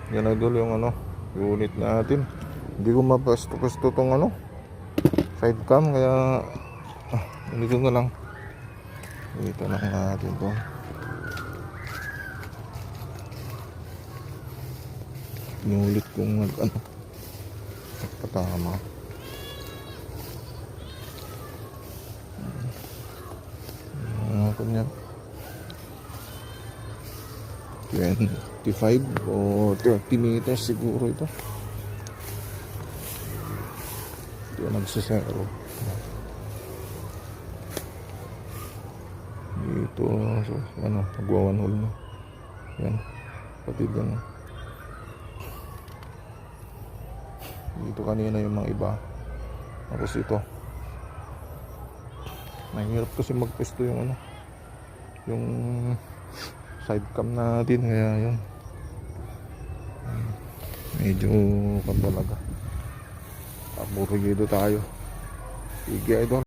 Yan idol yung ano, unit natin. Hindi ko mapasto-pasto tong ano, side cam, kaya dito na lang. Dito na natin to. Inulit kong ano, patama. Kanya 25 o 30 meters siguro ito. Ito nagsasero dito. So ano, nagwa one hole na yan, pati din dito kanina yung mga iba. Tapos ito, mahirap kasi magpesto yung ano, yung side cam natin, kaya yun medyo kan talaga, aburido tayo. Sige idol.